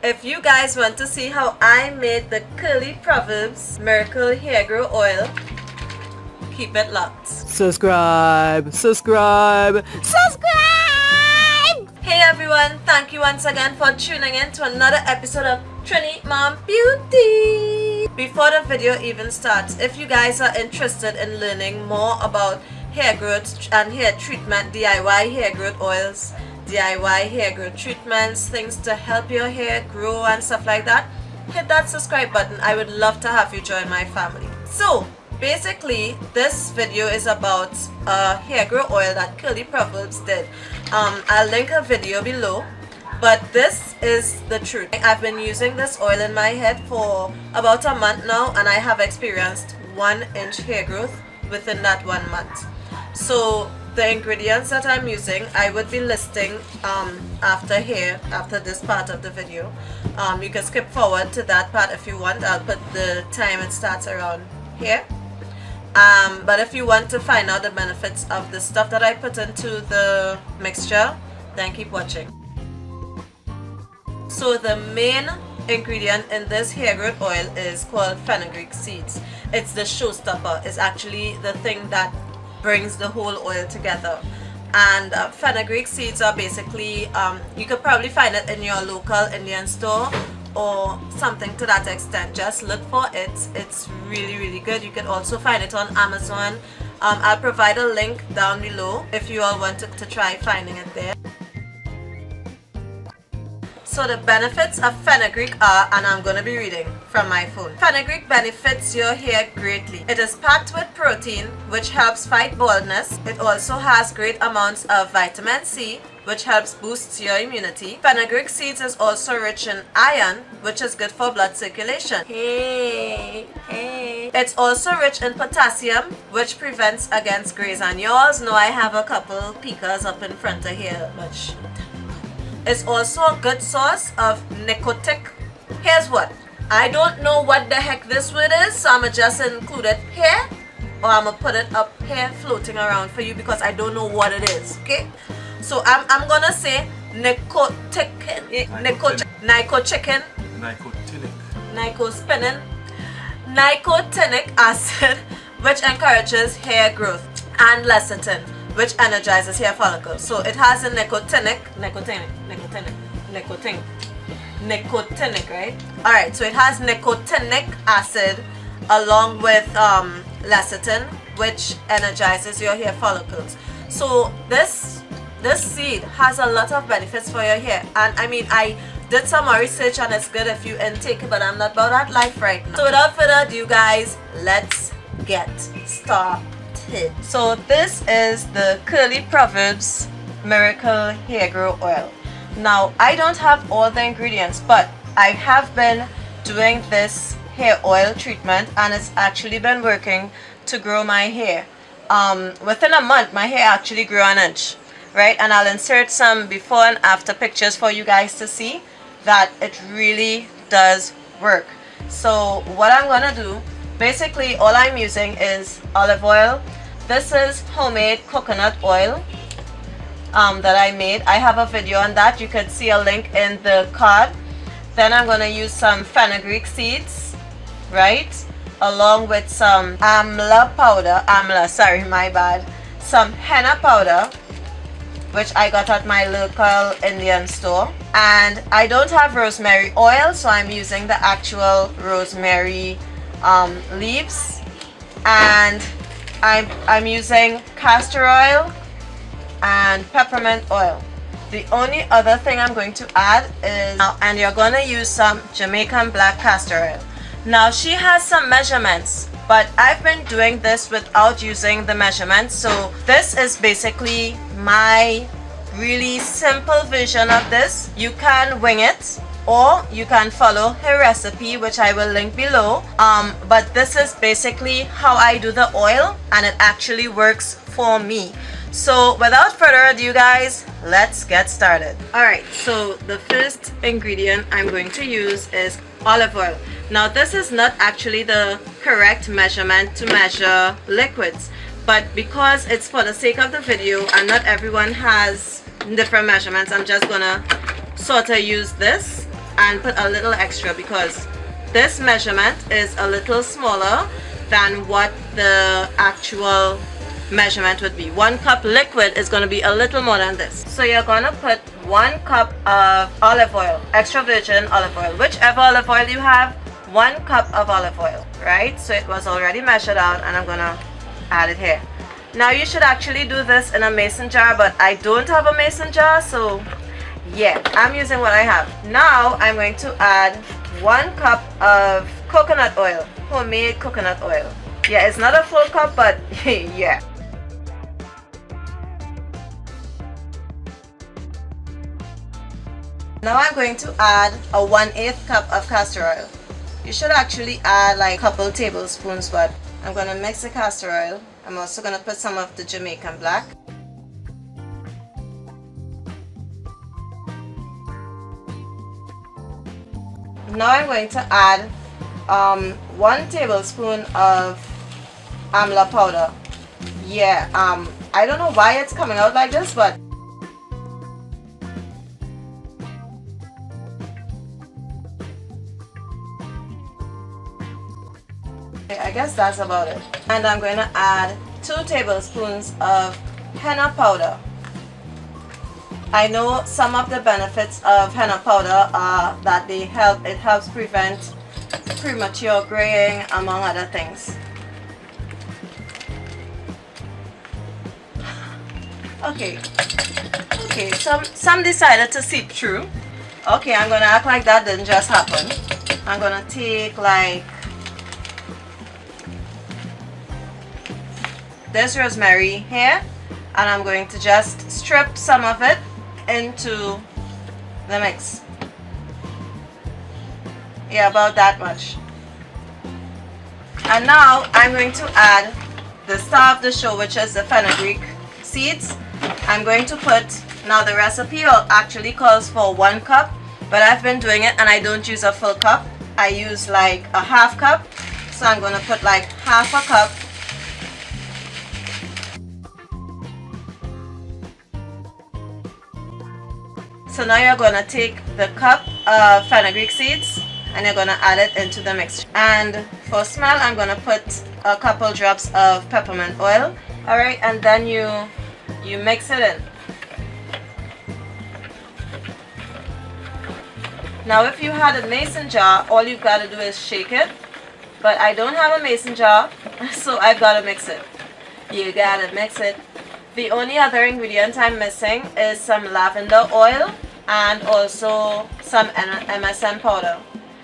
If you guys want to see how I made the Curly Proverbz Miracle Hair Grow Oil, keep it locked. Subscribe. Hey everyone, thank you once again for tuning in to another episode of Trini Mom Beauty. Before the video even starts, if you guys are interested in learning more about hair growth and hair treatment, DIY hair growth oils, DIY hair growth treatments, things to help your hair grow and stuff like that, hit that subscribe button. I would love to have you join my family. So basically this video is about a hair grow oil that Curly Proverbz did. I'll link a video below, but this is the truth. I've been using this oil in my head for about a month now, and I have experienced 1-inch hair growth within that 1 month. So the ingredients that I'm using, I would be listing after this part of the video. You can skip forward to that part if you want. I'll put the time it starts around here. But if you want to find out the benefits of the stuff that I put into the mixture, then keep watching. So the main ingredient in this hair growth oil is called fenugreek seeds. It's the showstopper. It's actually the thing that brings the whole oil together. And fenugreek seeds are basically, you could probably find it in your local Indian store or something to that extent. Just look for it. It's really good. You can also find it on Amazon. I'll provide a link down below if you all want to try finding it there. So the benefits of fenugreek are, and I'm going to be reading from my phone. Fenugreek benefits your hair greatly. It is packed with protein, which helps fight baldness. It also has great amounts of vitamin C, which helps boost your immunity. Fenugreek seeds is also rich in iron, which is good for blood circulation. Hey. It's also rich in potassium, which prevents against grays. And you all know I have a couple peekers up in front of here, but it's also a good source of nicotic. Here's what. I don't know what the heck this word is, so I'm going to just include it here, or I'm going to put it up here floating around for you because I don't know what it is, okay? So I'm going to say nicotinic acid, which encourages hair growth, and lecithin, which energizes hair follicles. So it has a nicotinic, right? Alright, so it has nicotinic acid along with lecithin, which energizes your hair follicles. So this seed has a lot of benefits for your hair, and I mean, I did some more research and it's good if you intake it, but I'm not about that life right now. So without further ado, guys, let's get started. So this is the Curly Proverbz Miracle Hair Grow Oil. Now I don't have all the ingredients, but I have been doing this hair oil treatment and it's actually been working to grow my hair. Within a month my hair actually grew 1 inch, right? And I'll insert some before and after pictures for you guys to see that it really does work. So what I'm gonna do, basically all I'm using is olive oil. This is homemade coconut oil that I made. I have a video on that. You can see a link in the card. Then I'm going to use some fenugreek seeds, right? Along with some some henna powder, which I got at my local Indian store. And I don't have rosemary oil, so I'm using the actual rosemary leaves. And I'm using castor oil and peppermint oil. The only other thing I'm going to add is, and you're going to use some Jamaican black castor oil. Now she has some measurements, but I've been doing this without using the measurements. So this is basically my really simple version of this. You can wing it, or you can follow her recipe, which I will link below. But this is basically how I do the oil, and it actually works for me. So without further ado, guys, let's get started. Alright, so the first ingredient I'm going to use is olive oil. Now this is not actually the correct measurement to measure liquids, but because it's for the sake of the video and not everyone has different measurements, I'm just gonna sort of use this. and put a little extra because this measurement is a little smaller than what the actual measurement would be. 1 cup liquid is going to be a little more than this. So you're going to put 1 cup of olive oil, extra virgin olive oil, whichever olive oil you have, 1 cup of olive oil, right? So it was already measured out and I'm going to add it here. Now you should actually do this in a mason jar, but I don't have a mason jar, so yeah, I'm using what I have. Now I'm going to add 1 cup of coconut oil, homemade coconut oil. Yeah, it's not a full cup, but yeah. Now I'm going to add a 1/8 cup of castor oil. You should actually add like a couple tablespoons, but I'm going to mix the castor oil. I'm also going to put some of the Jamaican black. Now I'm going to add 1 tablespoon of amla powder. Yeah, I don't know why it's coming out like this, but I guess that's about it. And I'm going to add 2 tablespoons of henna powder. I know some of the benefits of henna powder are that it helps prevent premature graying, among other things. Okay, some decided to seep through. Okay, I'm gonna act like that didn't just happen. I'm gonna take like this rosemary here, and I'm going to just strip some of it into the mix. Yeah, about that much. And now I'm going to add the star of the show, which is the fenugreek seeds. I'm going to put, now the recipe actually calls for 1 cup, but I've been doing it and I don't use a full cup. I use like a half cup, so I'm going to put like half a cup. So now you're going to take the cup of fenugreek seeds and you're going to add it into the mixture. And for smell, I'm going to put a couple drops of peppermint oil. Alright, and then you mix it in. Now if you had a mason jar, all you've got to do is shake it. But I don't have a mason jar, so I've got to mix it. You got to mix it. The only other ingredient I'm missing is some lavender oil and also some MSM powder.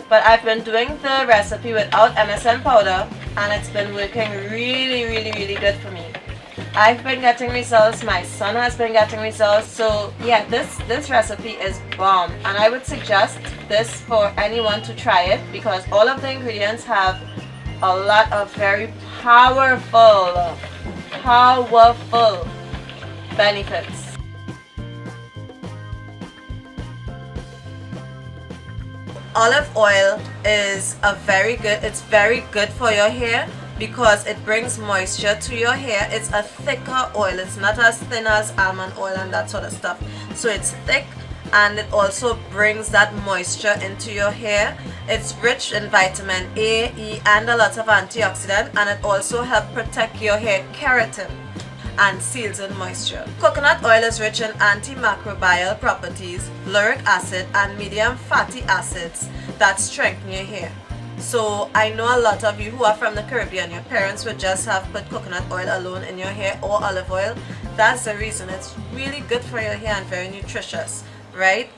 But I've been doing the recipe without MSM powder and it's been working really good for me. I've been getting results, my son has been getting results, so yeah, this recipe is bomb and I would suggest this for anyone to try it because all of the ingredients have a lot of very powerful benefits. Olive oil is it's very good for your hair because it brings moisture to your hair. It's a thicker oil. It's not as thin as almond oil and that sort of stuff. So it's thick and it also brings that moisture into your hair. It's rich in vitamin A, E and a lot of antioxidant, and it also helps protect your hair keratin and seals in moisture. Coconut oil is rich in antimicrobial properties, lauric acid and medium fatty acids that strengthen your hair. So I know a lot of you who are from the Caribbean, your parents would just have put coconut oil alone in your hair or olive oil. That's the reason. It's really good for your hair and very nutritious, right?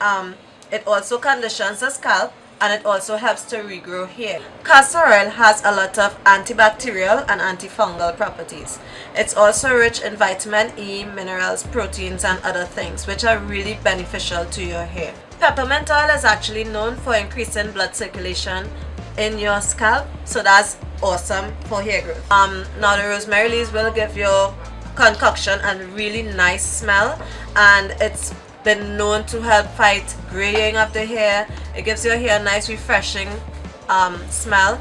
It also conditions the scalp and it also helps to regrow hair. Castor oil has a lot of antibacterial and antifungal properties. It's also rich in vitamin E, minerals, proteins and other things which are really beneficial to your hair. Peppermint oil is actually known for increasing blood circulation in your scalp, so that's awesome for hair growth. Now the rosemary leaves will give your concoction a really nice smell and it's been known to help fight graying of the hair. It gives your hair a nice refreshing smell.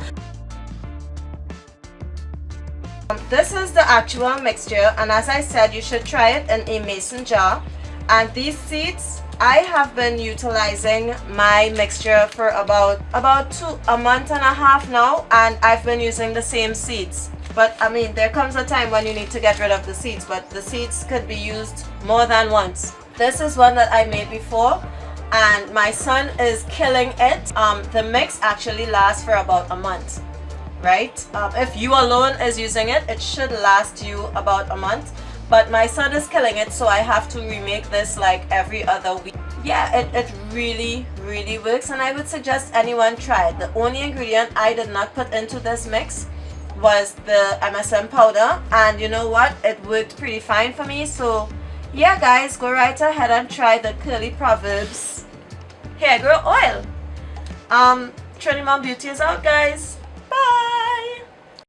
This is the actual mixture and as I said, you should try it in a mason jar. And these seeds I have been utilizing my mixture for about a month and a half now, and I've been using the same seeds. But I mean, there comes a time when you need to get rid of the seeds, but the seeds could be used more than once. This is one that I made before, and my son is killing it. The mix actually lasts for about a month, right? If you alone is using it, it should last you about a month. But my son is killing it, so I have to remake this like every other week. Yeah, it really works, and I would suggest anyone try it. The only ingredient I did not put into this mix was the MSM powder, and you know what? It worked pretty fine for me. So yeah, guys, go right ahead and try the Curly Proverbz hair growth oil. Trinity Mom Beauty is out, guys. Bye.